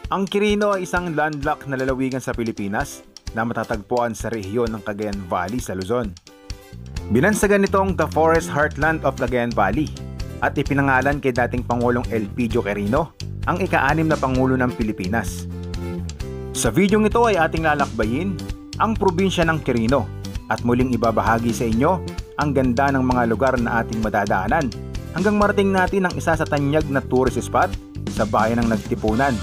Ang Quirino ay isang landlocked na lalawigan sa Pilipinas na matatagpuan sa rehiyon ng Cagayan Valley sa Luzon. Binansagan nitong The Forest Heartland of Cagayan Valley at ipinangalan kay dating Pangulong Elpidio Quirino, ang ika-6 na Pangulo ng Pilipinas. Sa videong ito ay ating lalakbayin ang probinsya ng Quirino at muling ibabahagi sa inyo ang ganda ng mga lugar na ating madadaanan hanggang marating natin ang isa sa tanyag na tourist spot sa bayan ng Nagtipunan,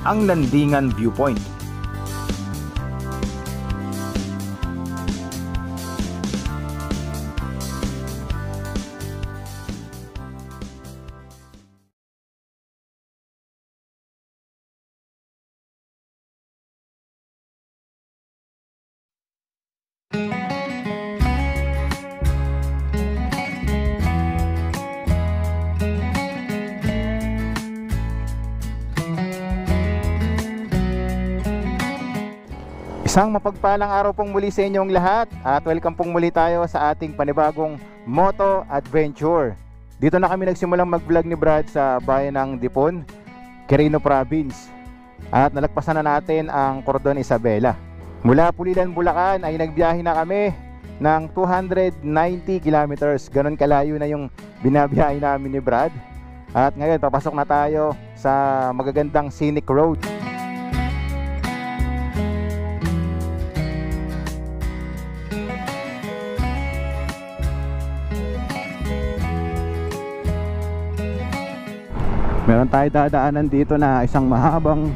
ang Landingan Viewpoint. Isang mapagpalang araw pong muli sa inyong lahat at welcome pong muli tayo sa ating panibagong Moto Adventure. Dito na kami nagsimulang mag-vlog ni Brad sa bayan ng Dipon, Quirino Province. At nalagpasan na natin ang Cordon Isabela. Mula Pulilan, Bulacan ay nagbiyahe na kami ng 290 kilometers. Ganon kalayo na yung binabiyahe namin ni Brad. At ngayon papasok na tayo sa magagandang scenic road. Meron tayo dadaanan dito na isang mahabang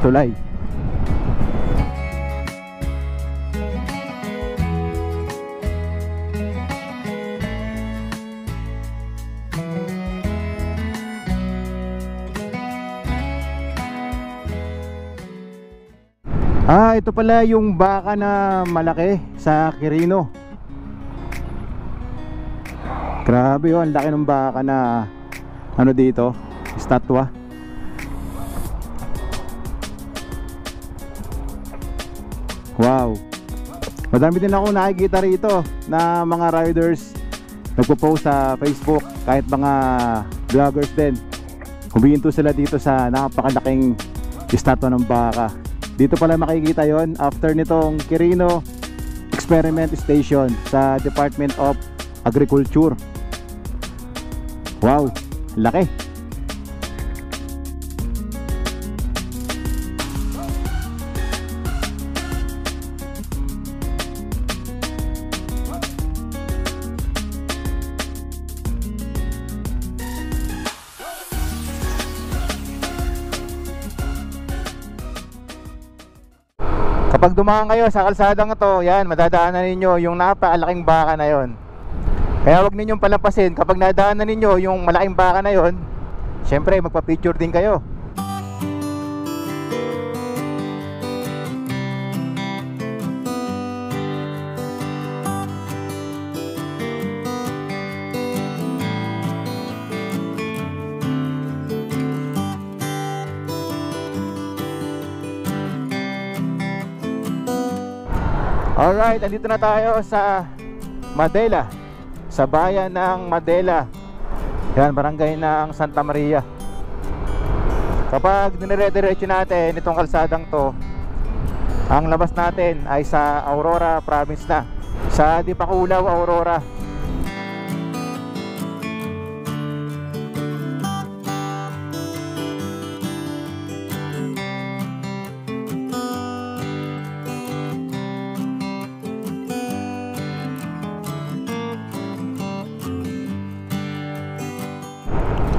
tulay. Ito pala yung baka na malaki sa Quirino. Grabe yun, laki ng baka na ano dito, estatwa. Wow, madami din ako nakikita rito na mga riders nagpo-post sa Facebook, kahit mga vloggers din. Humihinto sila dito sa napakalaking estatwa ng baka. Dito pala makikita yon after nitong Quirino Experiment Station sa Department of Agriculture. Wow, laki. Kapag dumaan kayo sa kalsadang ito, yan, madadaanan ninyo yung napakalaking baka na yon. Kaya wag ninyong palampasin. Kapag nadaanan ninyo yung malaking baka na yon, syempre magpa-picture din kayo. Alright, andito na tayo sa Madela, sa bayan ng Madela. Yan, barangay ng Santa Maria. Kapag dinire-diretso natin itong kalsadang to, ang labas natin ay sa Aurora Province na, sa Dipakulaw, Aurora.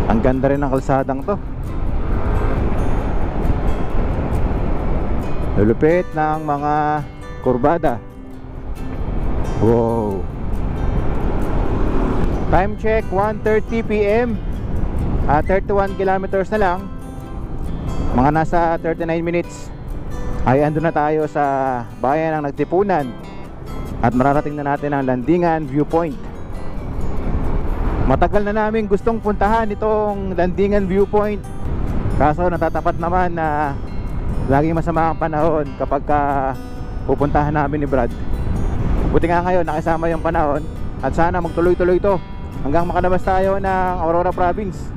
Ang ganda rin ng kalsadang to. Lulupit ng mga kurbada. Wow. Time check 1:30 PM. 31 kilometers na lang. Mga nasa 39 minutes ay andun na tayo sa bayan ng Nagtipunan. At mararating na natin ang Landingan Viewpoint. Matagal na namin gustong puntahan itong Landingan Viewpoint, kaso natatapat naman na laging masama ang panahon kapag pupuntahan namin ni Brad. Buti nga ngayon nakasama yung panahon at sana magtuloy-tuloy ito hanggang makalabas tayo ng Aurora Province.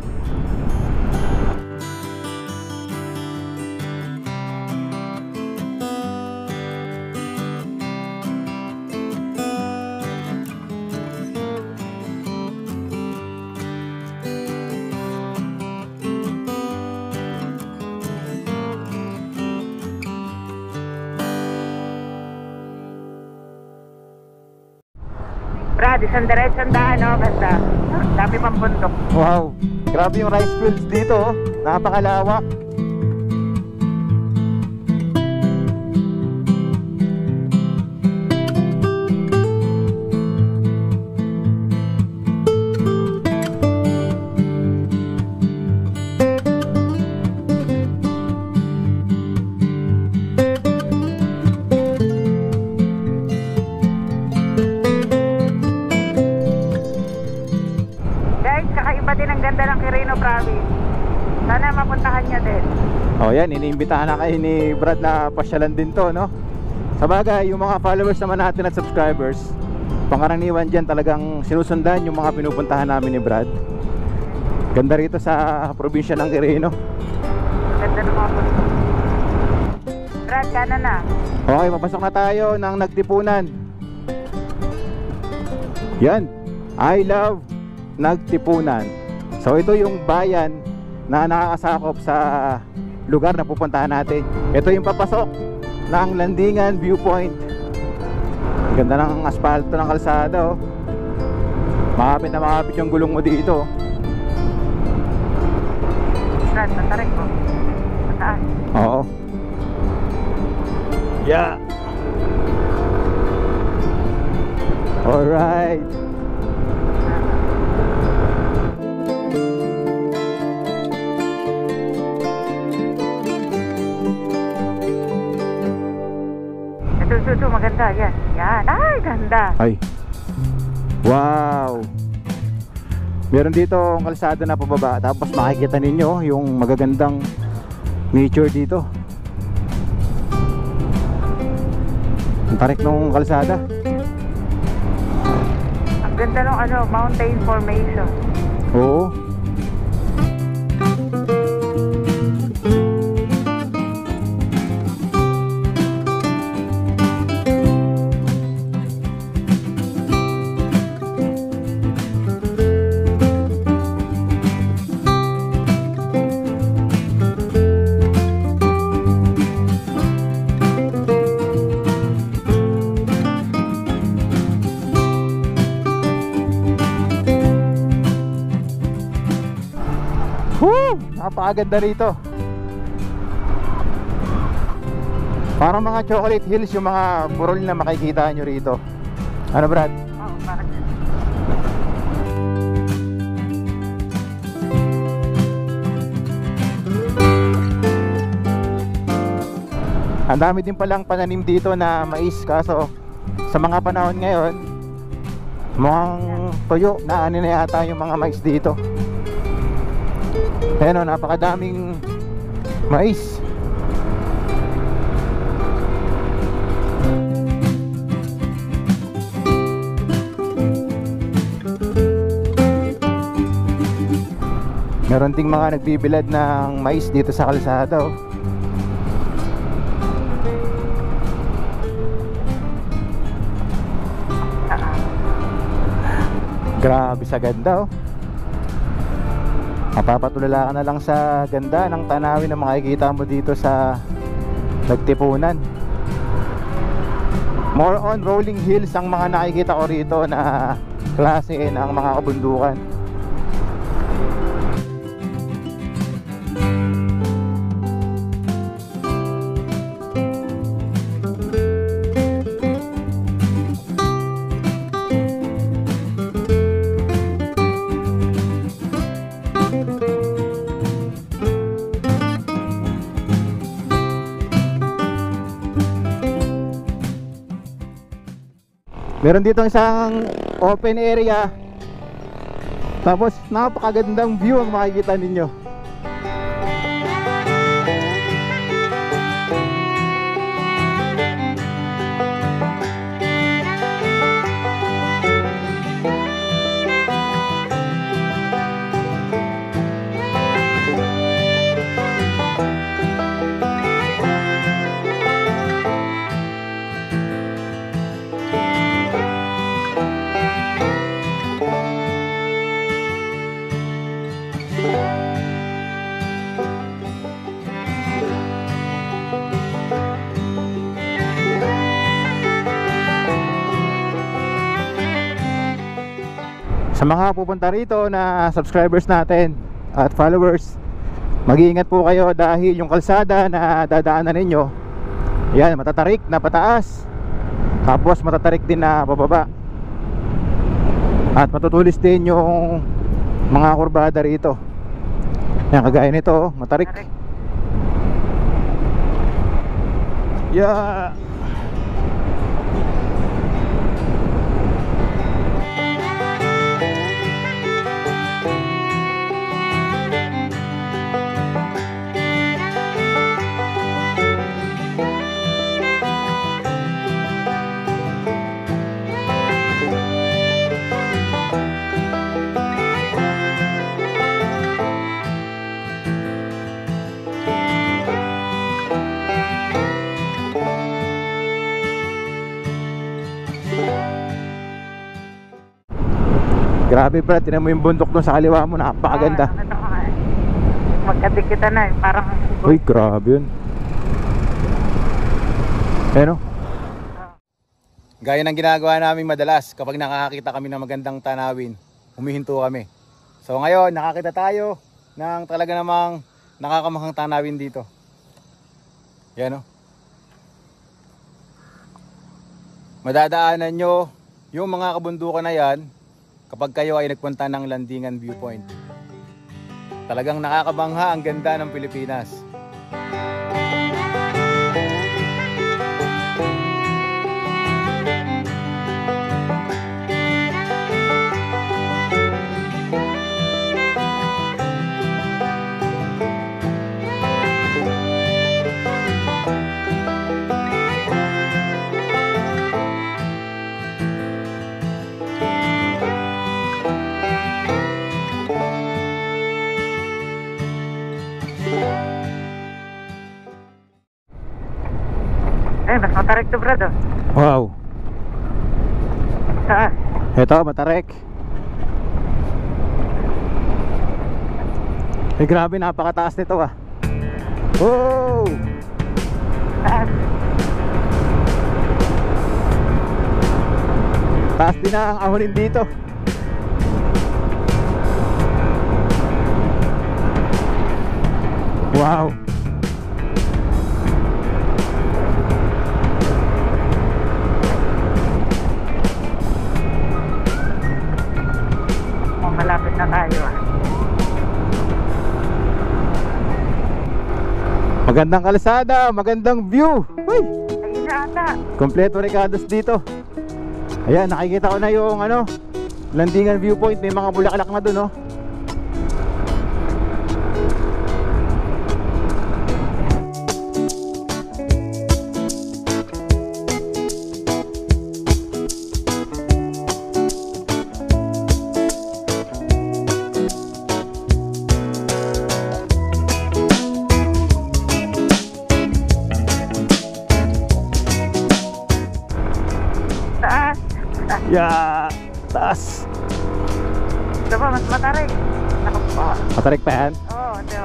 Brad, isang diretsyon daan, no? Ganda. Dami pang bundok. Wow, grabe yung rice fields dito, oh. Napakalawak. Sana mapuntahan niya din. Oh, yan, iniimbitahan na kayo ni Brad na pasyalan din to, no? Sabagay, yung mga followers naman natin at subscribers, pangkaraniwan dyan talagang sinusundan yung mga pinupuntahan namin ni Brad. Ganda rito sa probinsya ng Quirino. Ganda ng mga punto. Brad, kanan na. Okay, mapasok na tayo ng Nagtipunan. Yan, I love Nagtipunan. So ito yung bayan na nakakasakop sa lugar na pupuntahan natin. Ito yung papasok ng Landingan Viewpoint. Ganda ng asfalto ng kalsada, oh. Makapit na makapit yung gulong mo dito. Brad, natarik ko. Mataas. Oo. Yeah. Alright. Ito, maganda. Yan. Yan. Ay, ganda. Ay. Wow. Meron dito ang kalsada na pababa. Tapos makikita ninyo yung magagandang nature dito. Ang tarik ng kalsada. Ang ganda ng mountain formation. Oo. Napakaganda rito. Parang mga chocolate hills yung mga burol na makikita nyo rito. Ano, Brad? Oo, parang yan. Ang dami din palang pananim dito na mais. Kaso sa mga panahon ngayon, mukhang tuyo na ano na yata yung mga mais dito. Ayan, o, napakadaming mais. Meron ding mga nagbibilad ng mais dito sa kalsada, oh. Grabe sa ganda, oh. Mapapatulala ka na lang sa ganda ng tanawin na makikita mo dito sa Nagtipunan. More on rolling hills ang mga nakikita ko rito na klase ng mga kabundukan. Meron dito isang open area. Tapos napakagandang view ang makikita ninyo. Sa mga pupunta rito na subscribers natin at followers, mag-iingat po kayo dahil yung kalsada na dadaanan ninyo, yan, matatarik na pataas, tapos matatarik din na pababa, at matutulis din yung mga kurbada rito. Yan, kagaya nito, matarik. Yeah. Grabe Brad, tinan mo yung bundok doon sa kaliwa mo, napakaganda. Magkadikita na eh, parang... Uy, grabe yun. Ano? Gaya ng ginagawa namin madalas kapag nakakita kami ng magandang tanawin, humihinto kami. So ngayon, nakakita tayo ng talaga namang nakakamahang tanawin dito. Yan o. Madadaanan nyo yung mga kabundukan na yan kapag kayo ay nagpunta ng Landingan Viewpoint. Talagang nakakabangha ang ganda ng Pilipinas. Mas matarik to Brad oh. Wow. Saan? Ito, matarik. Eh grabe, napakataas nito ah. Wow. Saan? Taas din na ang ahonin dito. Wow. Malapit na tayo ah. Magandang kalsada, magandang view. Uy! Ayun na ata. Kompleto recados dito. Ayan, nakikita ko na yung ano, Landingan Viewpoint. May mga bulaklak na dun oh. Yeah, taas. Ito ba, mas matarik. Naku po. Matarik pa yan? Oo, ito.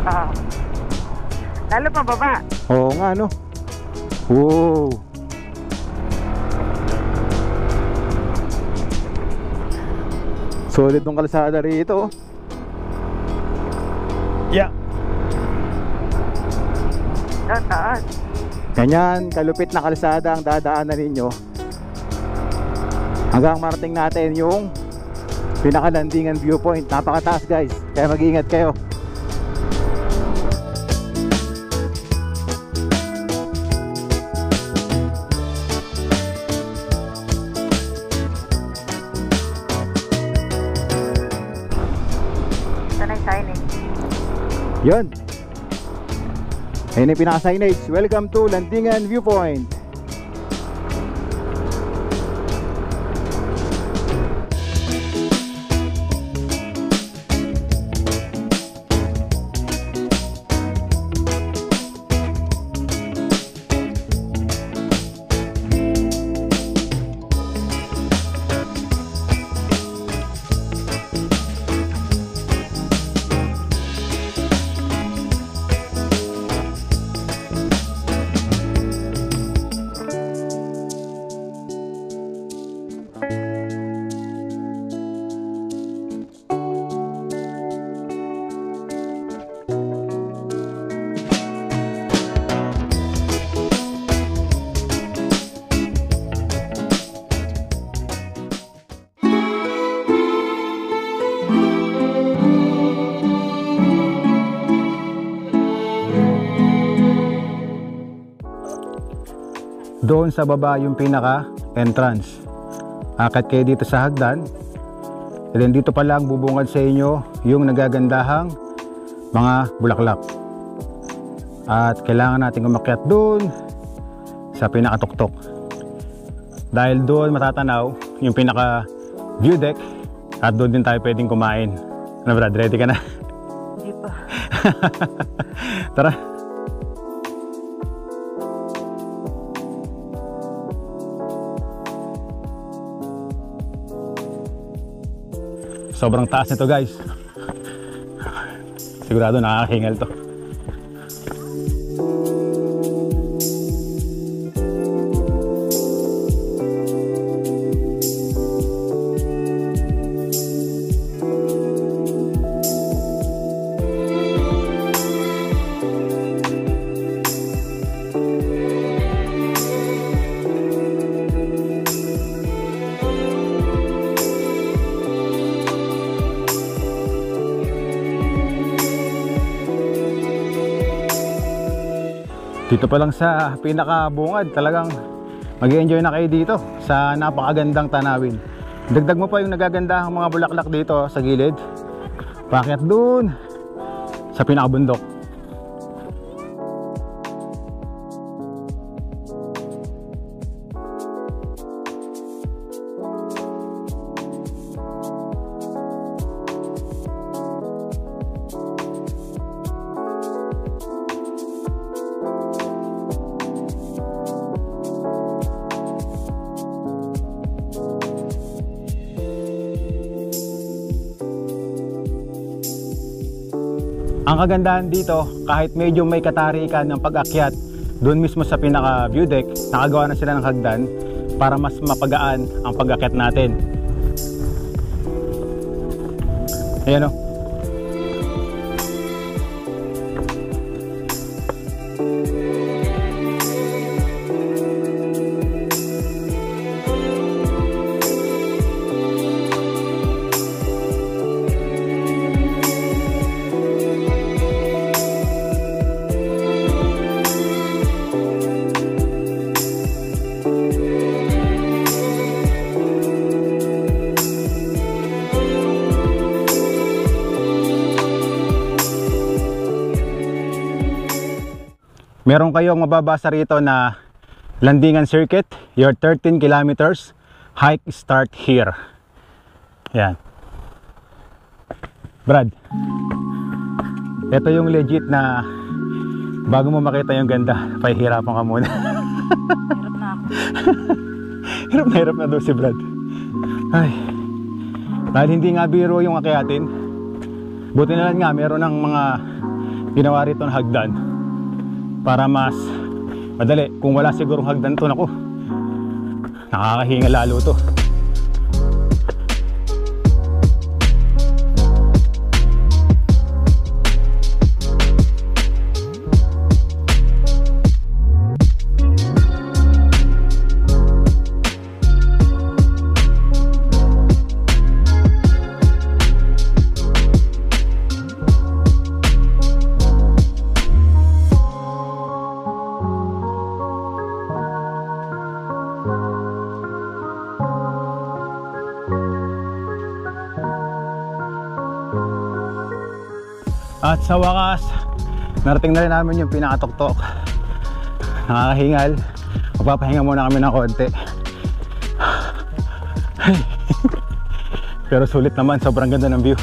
Oo. Lalo pa baba. Oo nga no. Wow. Solid tong kalsada rito. Yeah. Taas. Ganyan, kalupit na kalsada ang dadaanan ninyo hanggang marating natin yung pinakalandingan viewpoint. Napakataas guys, kaya mag-iingat kayo. Ito na yung signage. Yun, ayun yung pinaka-signage. Welcome to Landingan Viewpoint. Doon sa baba yung pinaka entrance. Akit kayo dito sa hagdan. And then dito pa lang bubungad sa inyo yung nagagandahang mga bulaklak. At kailangan natin umakyat doon sa pinakatuktok. Dahil doon matatanaw yung pinaka view deck at doon din tayo pwedeng kumain. Ano Brad, ready ka na? Hindi pa. Tara. Sobrang taas nito guys. Sigurado nakakahingal to. Dito pa lang sa pinakabungad, talagang mag-enjoy na kayo dito sa napakagandang tanawin. Dagdag mo pa yung nagagandahang mga bulaklak dito sa gilid. Paakyat dun sa pinakabundok. Ang kagandahan dito, kahit medyo may katarikan ng pag-akyat, doon mismo sa pinaka view deck, nakagawa na sila ng hagdan para mas mapagaan ang pag-akyat natin. Ayan o. Meron kayong mababasa rito na landingan circuit, your 13 kilometers, hike start here. Yan. Brad, ito yung legit na bago mo makita yung ganda, pahihirapan ka muna. Hirap na ako. Hirap na daw si Brad. Ay, dahil hindi nga biro yung akyatin, buti na lang nga meron ng mga ginawa rito ng hagdan para mas madali. Kung wala sigurong hagdan to, naku, nakakahinga lalo to. At sa wakas, narating na rin namin yung pinakatuktok. Nakakahingal. Magpapahinga muna kami ng konti. Pero sulit naman, sobrang ganda ng view.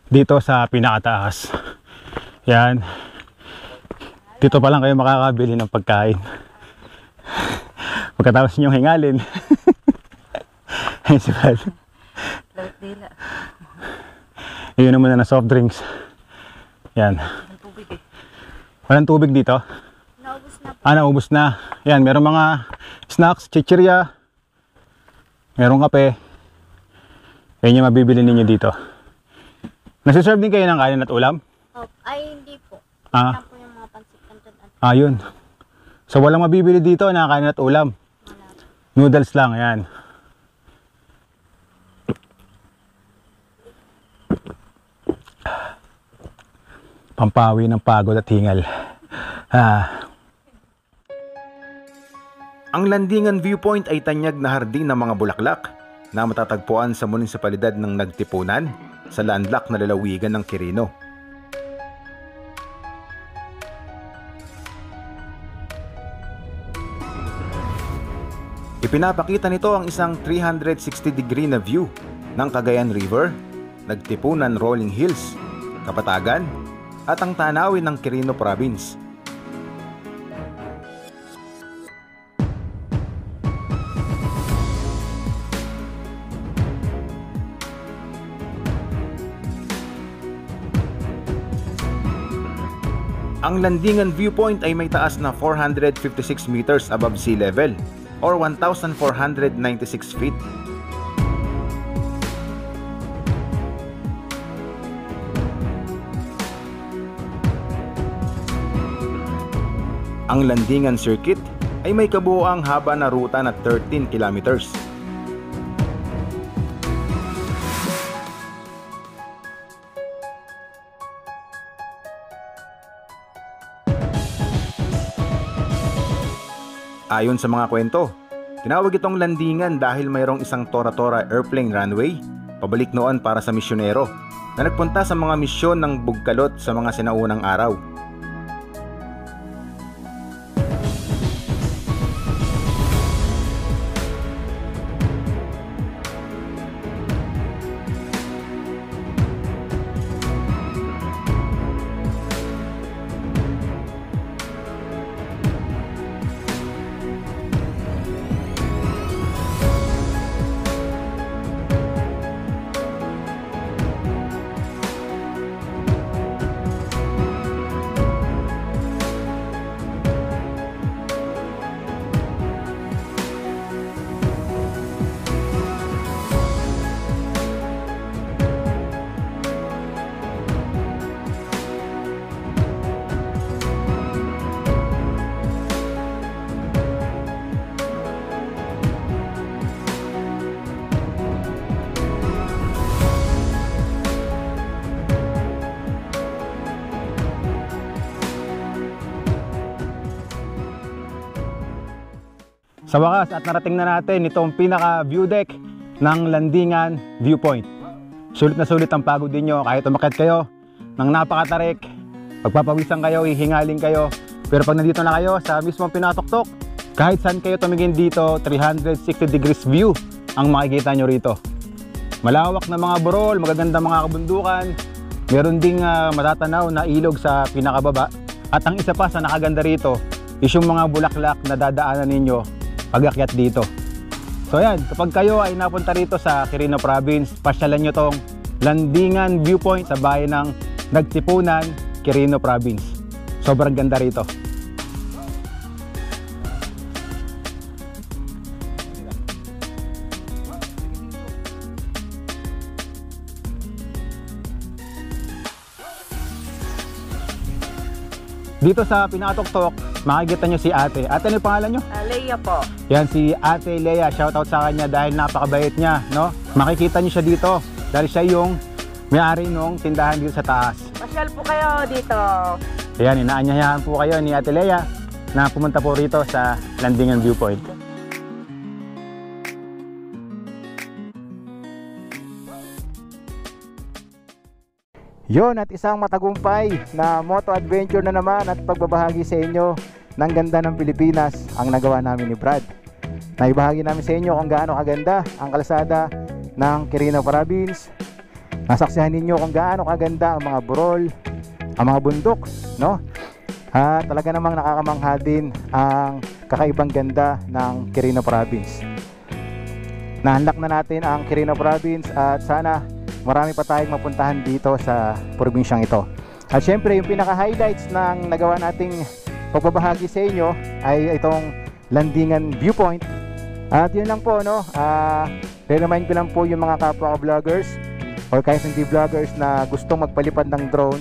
Dito sa pinakataas. Yan. Dito pa lang kayo makakabili ng pagkain. Pagkatapos ninyong hingalin. Ayun si Brad. Lawit dila. Iyon naman na soft drinks. Yan. Ang tubig eh. Walang tubig dito? Naubos na po. Naubos na. Yan, meron mga snacks, chichirya. Merong kape. Yan yung mabibili ninyo dito. Nasiserve din kayo ng kanin at ulam? Oh, ay hindi po. Ah. Yan po yung mga pansit-canton at Ayun. So walang mabibili dito na kanin at ulam. Noodles lang, yan. pampawi ng pagod at hingal. Ang Landingan Viewpoint ay tanyag na hardin ng mga bulaklak na matatagpuan sa munisipalidad ng Nagtipunan sa landlocked na lalawigan ng Quirino. Ipinapakita nito ang isang 360-degree na view ng Cagayan River, Nagtipunan Rolling Hills, Kapatagan, at ang tanawin ng Quirino Province. Ang Landingan Viewpoint ay may taas na 456 meters above sea level or 1,496 feet. Ang Landingan Circuit ay may kabuoang haba na ruta na 13 kilometers. Ayon sa mga kwento, tinawag itong Landingan dahil mayroong isang Tora-Tora airplane runway pabalik noon para sa misyonero na nagpunta sa mga misyon ng bugkalot sa mga sinaunang araw. Sa wakas at narating na natin itong pinaka view deck ng Landingan Viewpoint. Sulit na sulit ang pagod din nyo kahit umakyat kayo ng napakatarik, pagpapawisan kayo, hihingaling kayo. Pero pag nandito na kayo sa mismong pinatoktok, kahit saan kayo tumingin dito, 360 degrees view ang makikita nyo rito. Malawak na mga burol, magaganda mga kabundukan, meron ding matatanaw na ilog sa pinakababa. At ang isa pa sa nakaganda rito is yung mga bulaklak na dadaanan ninyo pag-akyat dito. So ayan, kapag kayo ay napunta rito sa Quirino Province, pasyalan nyo tong Landingan Viewpoint sa bayan ng Nagtipunan, Quirino Province. Sobrang ganda rito. Dito sa pinakatoktok, makikita nyo si ate. Ate, ano yung pangalan nyo? Leia po. Yan si Ate Leia. Shoutout sa kanya dahil napakabait niya, no? Makikita nyo siya dito dahil siya yung may-ari nung tindahan dito sa taas. Pasyal po kayo dito. Ayan, inaanyayahan po kayo ni Ate Leia na pumunta po rito sa Landingan Viewpoint. Yon, at isang matagumpay na moto adventure na naman at pagbabahagi sa inyo ng ganda ng Pilipinas ang nagawa namin ni Brad. Naibahagi namin sa inyo kung gaano kaganda ang kalsada ng Quirino Province. Nasaksihan ninyo kung gaano kaganda ang mga burol, ang mga bundok, no? At talaga namang nakakamangha din ang kakaibang ganda ng Quirino Province. Na-unlock na natin ang Quirino Province at sana marami pa tayong mapuntahan dito sa probinsyang ito. At syempre yung pinaka-highlights ng nagawa nating pagbabahagi sa inyo ay itong Landingan Viewpoint. At yun lang po, no? Remind ko lang po yung mga kapwa vloggers or kahit hindi vloggers na gustong magpalipad ng drone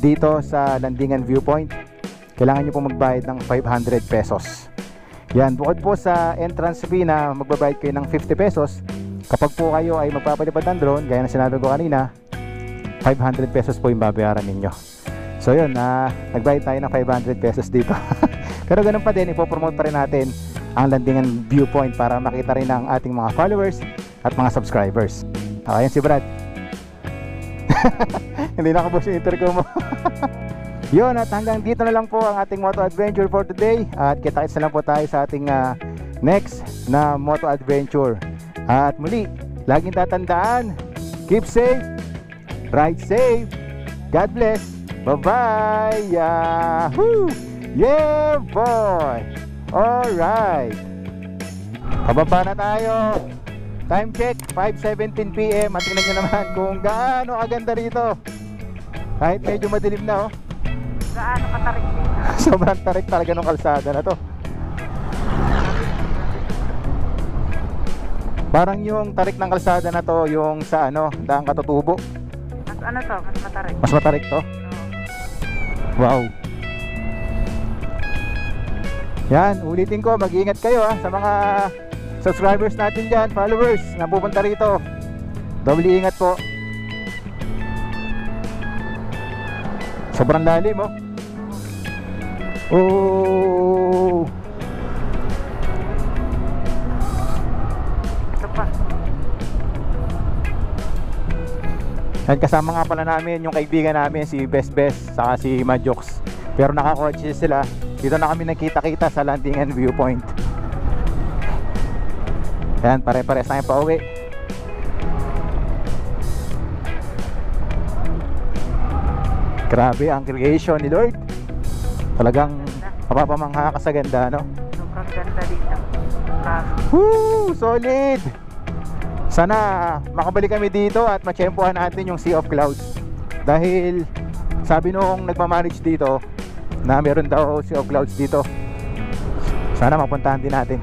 dito sa Landingan Viewpoint. Kailangan nyo po magbayad ng 500 pesos. Yan, bukod po sa entrance fee na magbabayad kayo ng 50 pesos, kapag po kayo ay magpapalipad ng drone, gaya na sinabi ko kanina, 500 pesos po yung babayaran ninyo. So yun, nagbayad tayo ng 500 pesos dito. Pero ganun pa din, ipopromote pa rin natin ang Landingan Viewpoint para makita rin ng ating mga followers at mga subscribers. Okay, yan si Brad. Hindi nakabos yung intercom mo. Yun, at hanggang dito na lang po ang ating moto adventure for today. At kita-kits na lang po tayo sa ating next na moto adventure. At muli, laging tatandaan, keep safe, ride safe, God bless, bye-bye, yahoo, yeah boy. Alright, pababa na tayo. Time check, 5:17 PM. At tingnan nyo naman kung gaano kaganda rito. Kahit medyo madilim na, oh. Gaano katarik dito? Sobrang tarik talaga ng kalsada na to. Parang yung tarik ng kalsada na to, yung sa Daang Katutubo. Mas ano to? Mas matarik. Mas matarik to. Wow. Yan, ulitin ko, mag-iingat kayo sa mga subscribers natin dyan, followers na pupunta rito. Doble ingat po. Sobrang lalim, oh. Oh. Ito pa. At kasama nga pala namin yung kaibigan namin, si Best saka si Madjox. Pero naka-kotse sila. Dito na kami nagkita-kita sa Landingan Viewpoint. Yan, pare-pares na yung pauwi. Grabe ang creation ni Lord. Talagang mapapamangha ka sa ganda, no? Sobrang ganda dito. Woo! Solid! Sana makabalik kami dito at matsyempohan natin yung Sea of Clouds. Dahil sabi nung nagmamanage dito na meron daw Sea of Clouds dito. Sana mapuntahan din natin.